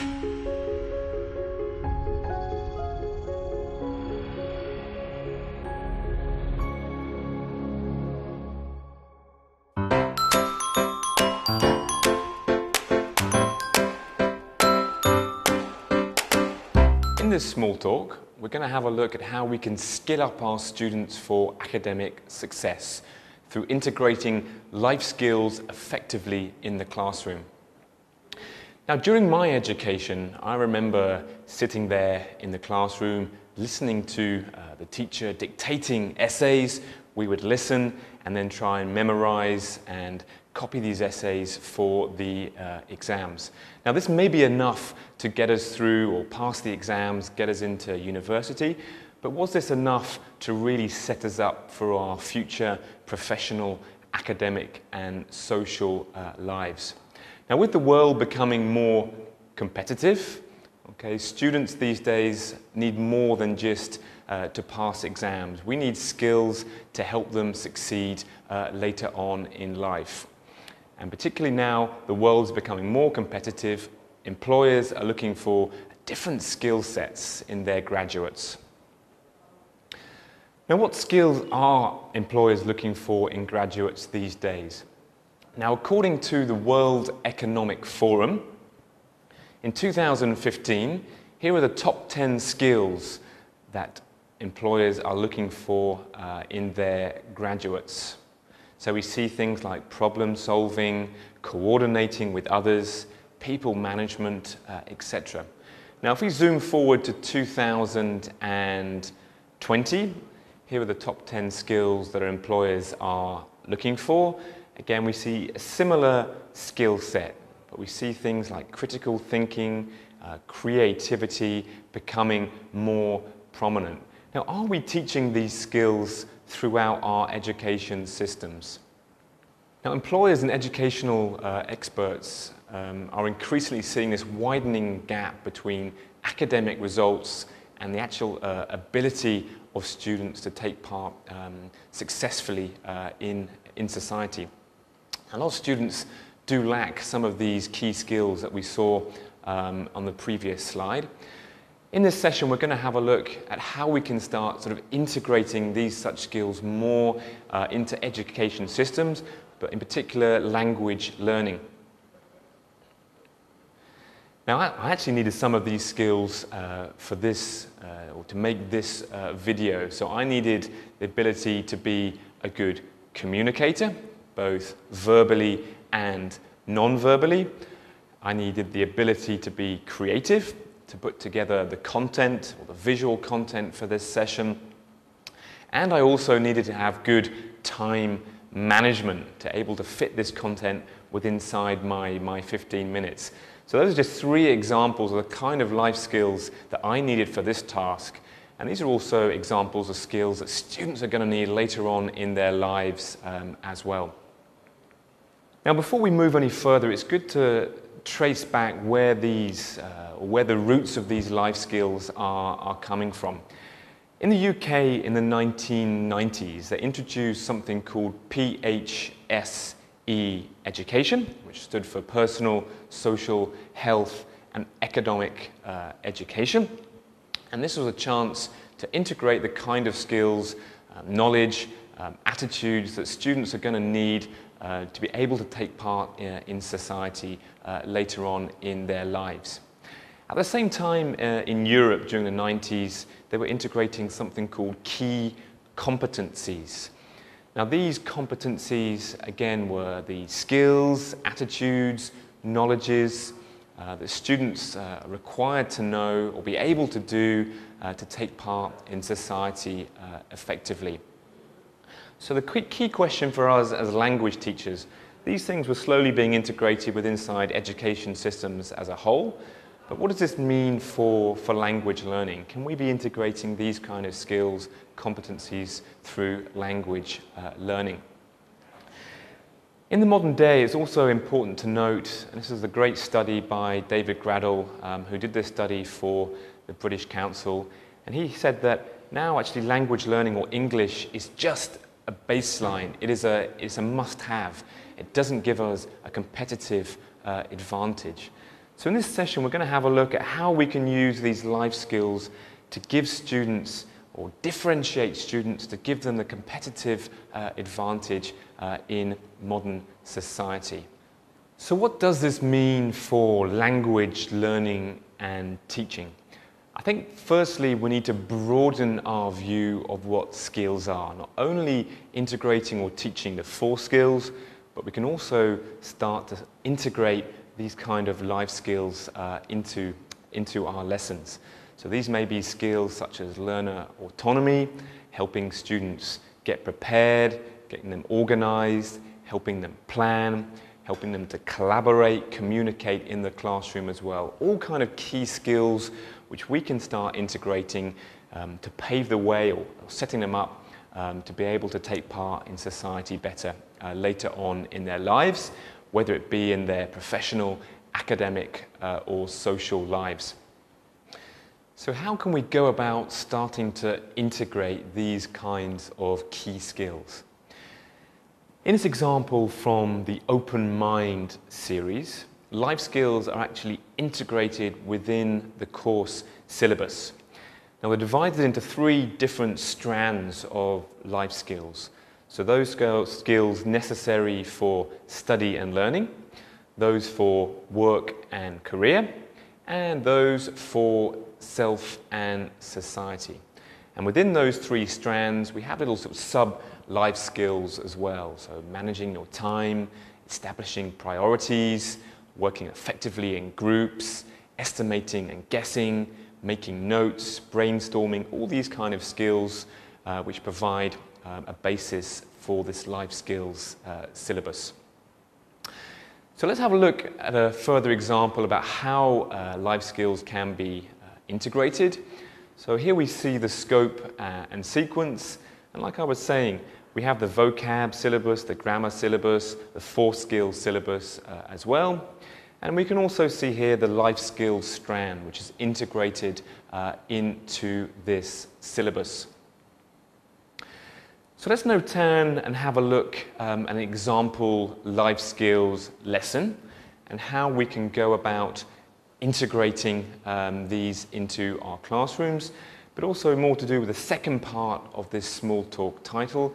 In this small talk, we're going to have a look at how we can skill up our students for academic success through integrating life skills effectively in the classroom. Now, during my education, I remember sitting there in the classroom, listening to the teacher dictating essays. We would listen and then try and memorize and copy these essays for the exams. Now, this may be enough to get us through or pass the exams, get us into university, but was this enough to really set us up for our future professional, academic and social lives? Now, with the world becoming more competitive, students these days need more than just to pass exams. We need skills to help them succeed later on in life. And particularly now, the world's becoming more competitive. Employers are looking for different skill sets in their graduates. Now, what skills are employers looking for in graduates these days? Now, according to the World Economic Forum, in 2015, here are the top 10 skills that employers are looking for in their graduates. So we see things like problem solving, coordinating with others, people management, etc. Now, if we zoom forward to 2020, here are the top 10 skills that our employers are looking for. Again, we see a similar skill set, but we see things like critical thinking, creativity becoming more prominent. Now, are we teaching these skills throughout our education systems? Now, employers and educational experts are increasingly seeing this widening gap between academic results and the actual ability of students to take part successfully in society. A lot of students do lack some of these key skills that we saw on the previous slide. In this session, we're going to have a look at how we can start sort of integrating these such skills more into education systems, but in particular language learning. Now, I actually needed some of these skills for this, or to make this video. So I needed the ability to be a good communicator, both verbally and non-verbally. I needed the ability to be creative, to put together the content or the visual content for this session. And I also needed to have good time management to able to fit this content inside my 15 minutes. So those are just 3 examples of the kind of life skills that I needed for this task. And these are also examples of skills that students are going to need later on in their lives as well. Now, before we move any further, it's good to trace back where the roots of these life skills are coming from. In the UK in the 1990s, they introduced something called PHSE education, which stood for Personal, Social, Health and Economic Education. And this was a chance to integrate the kind of skills, knowledge, attitudes that students are going to need to be able to take part in society later on in their lives. At the same time, in Europe during the 90s, they were integrating something called key competencies. Now, these competencies, again, were the skills, attitudes, knowledges that students are required to know or be able to do to take part in society effectively. So the key question for us as language teachers, these things were slowly being integrated inside education systems as a whole. But what does this mean for language learning? Can we be integrating these kind of skills, competencies through language learning? In the modern day, it's also important to note, and this is a great study by David Graddle, who did this study for the British Council, and he said that now actually language learning or English is just a baseline. It's a must-have. It doesn't give us a competitive advantage. So in this session, we're going to have a look at how we can use these life skills to give students or differentiate students to give them the competitive advantage in modern society. So what does this mean for language learning and teaching? I think firstly we need to broaden our view of what skills are, not only integrating or teaching the 4 skills, but we can also start to integrate these kind of life skills into our lessons. So these may be skills such as learner autonomy, helping students get prepared, getting them organized, helping them plan, helping them to collaborate, communicate in the classroom as well. All kind of key skills which we can start integrating to pave the way or setting them up to be able to take part in society better later on in their lives, whether it be in their professional, academic or social lives. So how can we go about starting to integrate these kinds of key skills? In this example from the Open Mind series, life skills are actually integrated within the course syllabus. Now, they're divided into 3 different strands of life skills. So those skills necessary for study and learning, those for work and career, and those for self and society. And within those 3 strands, we have little sort of sub-life skills as well. So managing your time, establishing priorities, working effectively in groups, estimating and guessing, making notes, brainstorming, all these kind of skills which provide a basis for this life skills syllabus. So let's have a look at a further example about how life skills can be integrated. So here we see the scope and sequence, and like I was saying, we have the vocab syllabus, the grammar syllabus, the 4 skills syllabus as well. And we can also see here the life skills strand, which is integrated into this syllabus. So let's now turn and have a look at an example life skills lesson and how we can go about integrating these into our classrooms, but also more to do with the second part of this small talk title,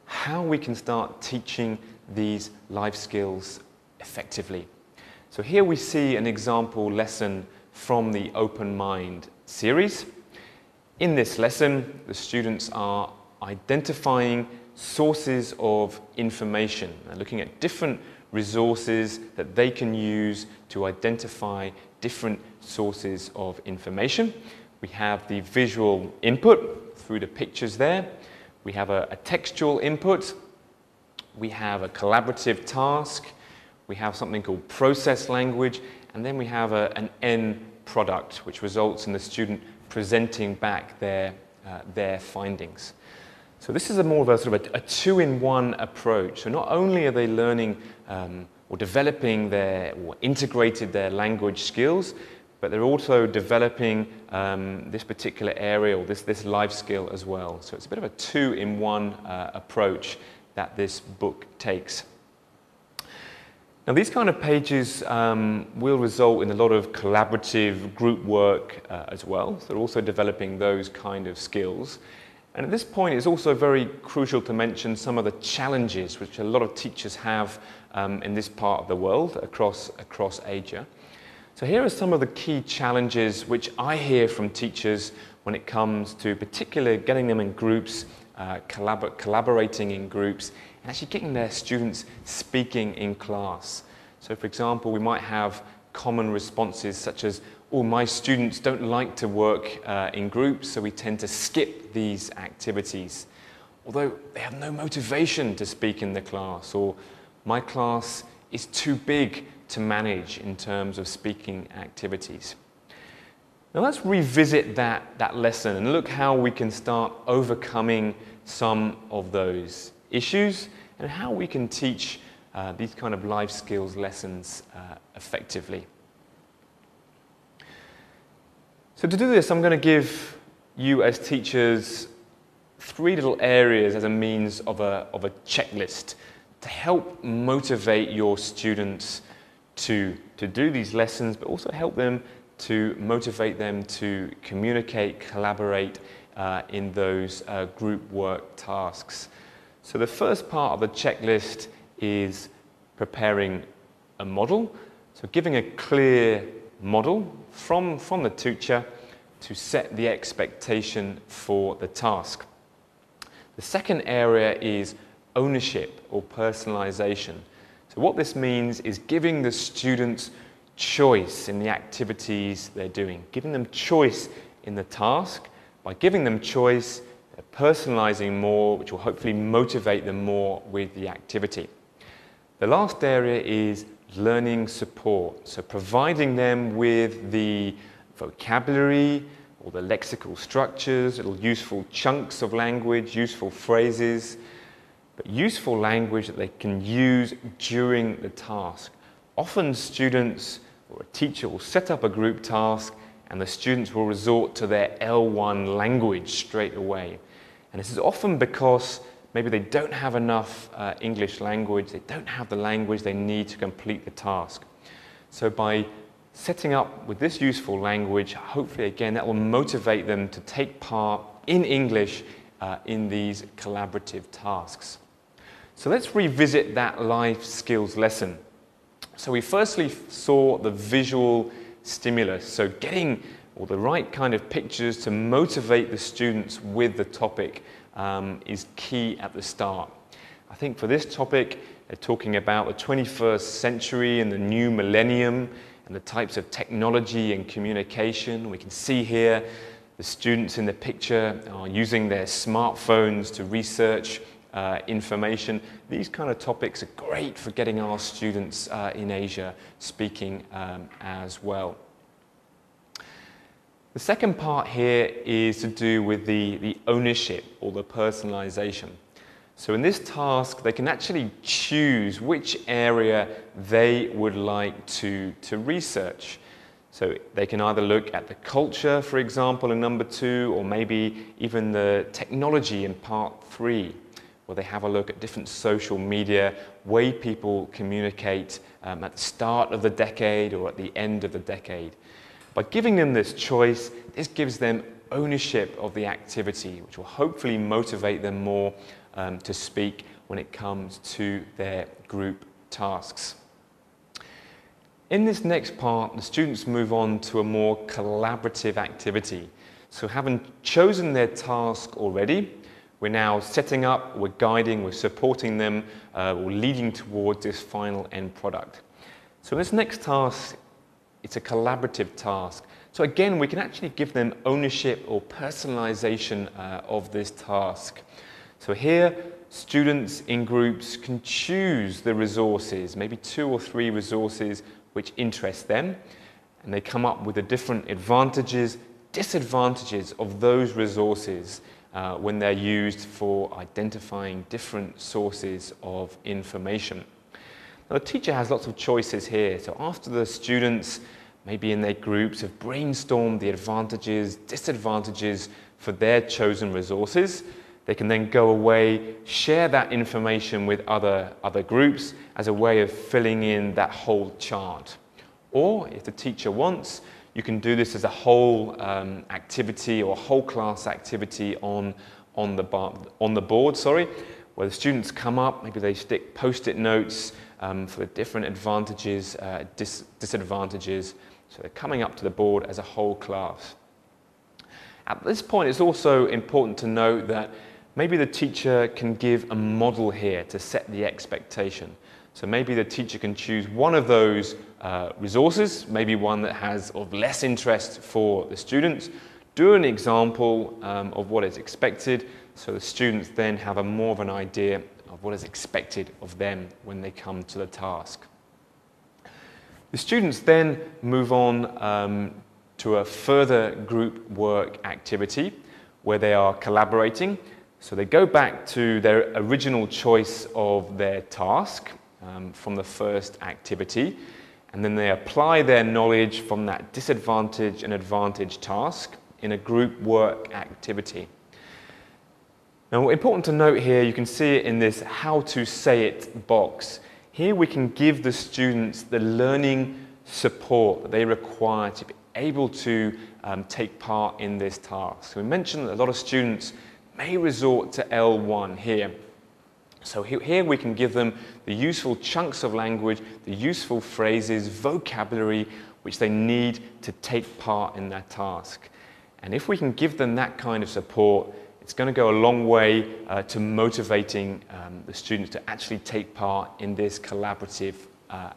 how we can start teaching these life skills effectively. So here we see an example lesson from the Open Mind series. In this lesson, the students are identifying sources of information and looking at different resources that they can use to identify different sources of information. We have the visual input through the pictures there. We have a textual input. We have a collaborative task. We have something called process language, and then we have an end product, which results in the student presenting back their findings. So this is more of a sort of a 2-in-1 approach. So not only are they learning or developing or integrated their language skills, but they're also developing this particular area or this life skill as well. So it's a bit of a 2-in-1 approach that this book takes. Now these kind of pages will result in a lot of collaborative group work as well. So they're also developing those kind of skills. And at this point it's also very crucial to mention some of the challenges which a lot of teachers have in this part of the world across Asia. So here are some of the key challenges which I hear from teachers when it comes to particularly getting them in groups, collaborating in groups, and actually getting their students speaking in class. So for example, we might have common responses such as, oh, my students don't like to work in groups, so we tend to skip these activities. Although they have no motivation to speak in the class, or my class is too big to manage in terms of speaking activities. Now let's revisit that lesson and look how we can start overcoming some of those issues and how we can teach these kind of life skills lessons effectively. So to do this, I'm going to give you as teachers 3 little areas as a means of a checklist to help motivate your students to do these lessons, but also help them to motivate them to communicate, collaborate in those group work tasks. So the first part of the checklist is preparing a model. So giving a clear model from the teacher to set the expectation for the task. The second area is ownership or personalization. So what this means is giving the students choice in the activities they're doing, giving them choice in the task. By giving them choice, they're personalizing more, which will hopefully motivate them more with the activity. The last area is learning support, so providing them with the vocabulary or the lexical structures, little useful chunks of language, useful phrases, but useful language that they can use during the task. Often students or a teacher will set up a group task and the students will resort to their L1 language straight away. And this is often because maybe they don't have enough English language, they don't have the language they need to complete the task. So by setting up with this useful language, hopefully again that will motivate them to take part in English in these collaborative tasks. So let's revisit that life skills lesson. So we firstly saw the visual stimulus, so getting all the right kind of pictures to motivate the students with the topic is key at the start. I think for this topic, they're talking about the 21st century and the new millennium and the types of technology and communication. We can see here the students in the picture are using their smartphones to research information. These kind of topics are great for getting our students in Asia speaking as well. The second part here is to do with the ownership or the personalization. So in this task, they can actually choose which area they would like to research. So they can either look at the culture, for example, in number 2, or maybe even the technology in part 3, where they have a look at different social media, way people communicate at the start of the decade or at the end of the decade. By giving them this choice, this gives them ownership of the activity, which will hopefully motivate them more to speak when it comes to their group tasks. In this next part, the students move on to a more collaborative activity. So having chosen their task already, we're now setting up, we're guiding, we're supporting them, we're leading towards this final end product. So this next task, it's a collaborative task. So again, we can actually give them ownership or personalization of this task. So here, students in groups can choose the resources, maybe 2 or 3 resources which interest them, and they come up with the different advantages, disadvantages of those resources when they're used for identifying different sources of information. Now, the teacher has lots of choices here. So after the students, maybe in their groups, have brainstormed the advantages, disadvantages for their chosen resources, they can then go away, share that information with other groups as a way of filling in that whole chart. Or if the teacher wants, you can do this as a whole activity or whole class activity on the board, where the students come up, maybe they stick post-it notes for the different advantages, disadvantages. So they're coming up to the board as a whole class. At this point, it's also important to note that maybe the teacher can give a model here to set the expectation. So maybe the teacher can choose one of those resources, maybe one that has of less interest for the students, do an example of what is expected, so the students then have more of an idea of what is expected of them when they come to the task. The students then move on to a further group work activity where they are collaborating. So they go back to their original choice of their task from the first activity, and then they apply their knowledge from that disadvantage and advantage task in a group work activity. Now, important to note here, you can see it in this how to say it box. Here we can give the students the learning support that they require to be able to take part in this task. So we mentioned that a lot of students may resort to L1 here. So here we can give them the useful chunks of language, the useful phrases, vocabulary, which they need to take part in that task. And if we can give them that kind of support, it's going to go a long way to motivating the students to actually take part in this collaborative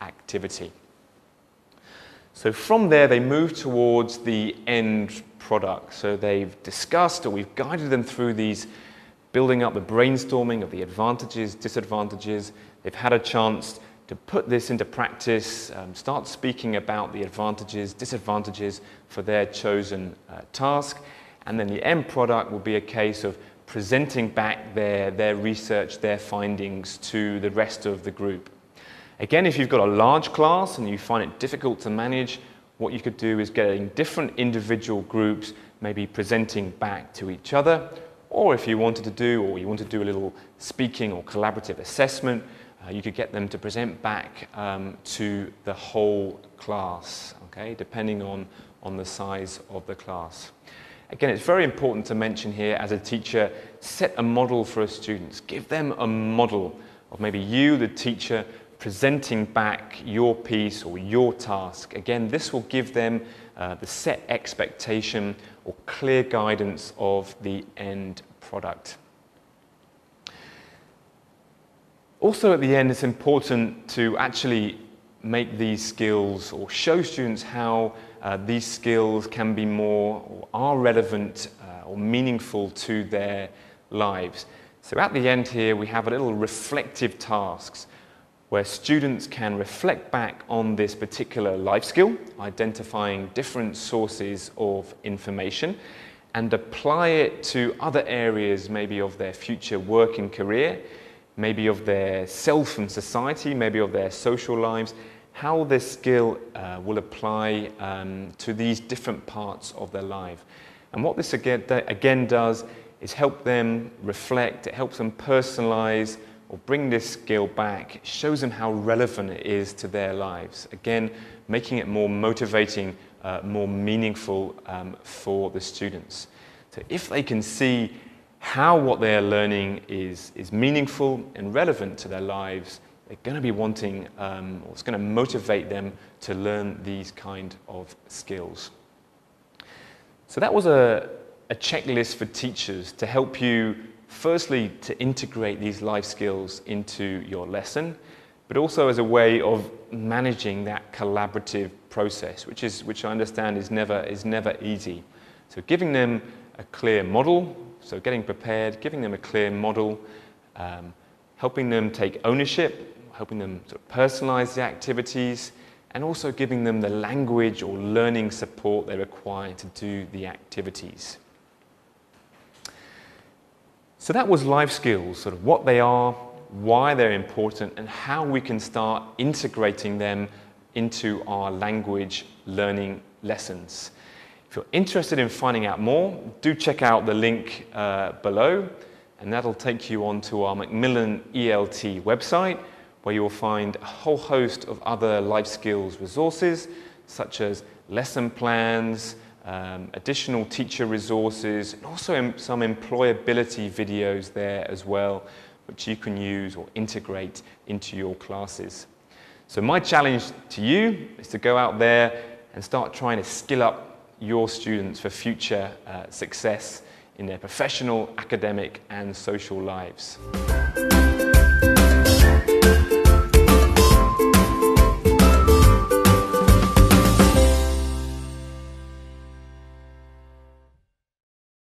activity. So from there, they move towards the end product. So they've discussed, or we've guided them through these, building up the brainstorming of the advantages, disadvantages. They've had a chance to put this into practice, start speaking about the advantages, disadvantages for their chosen task. And then the end product will be a case of presenting back their research, their findings to the rest of the group. Again, if you've got a large class and you find it difficult to manage, what you could do is getting different individual groups maybe presenting back to each other, or if you wanted to do, or you want to do a little speaking or collaborative assessment, you could get them to present back to the whole class, okay, depending on the size of the class. Again, it's very important to mention here as a teacher, set a model for students. Give them a model of maybe you, the teacher, presenting back your piece or your task. Again, this will give them the set expectation or clear guidance of the end product. Also at the end, it's important to actually make these skills or show students how these skills can be more or are relevant or meaningful to their lives. So at the end here, we have a little reflective tasks where students can reflect back on this particular life skill, identifying different sources of information, and apply it to other areas maybe of their future work and career, maybe of their self and society, maybe of their social lives, how this skill will apply to these different parts of their life. And what this again does is help them reflect, it helps them personalize or bring this skill back. It shows them how relevant it is to their lives. Again, making it more motivating, more meaningful for the students. So if they can see how what they're learning is meaningful and relevant to their lives, they're going to be wanting, or it's going to motivate them to learn these kind of skills. So that was a checklist for teachers to help you, firstly, to integrate these life skills into your lesson, but also as a way of managing that collaborative process, which I understand is never easy. So giving them a clear model, so getting prepared, giving them a clear model, helping them take ownership, helping them sort of personalize the activities, and also giving them the language or learning support they require to do the activities. So that was life skills, sort of what they are, why they're important, and how we can start integrating them into our language learning lessons. If you're interested in finding out more, do check out the link below, and that'll take you onto our Macmillan ELT website, where you'll find a whole host of other life skills resources, such as lesson plans, additional teacher resources, and also some employability videos there as well, which you can use or integrate into your classes. So my challenge to you is to go out there and start trying to skill up your students for future success in their professional, academic, and social lives.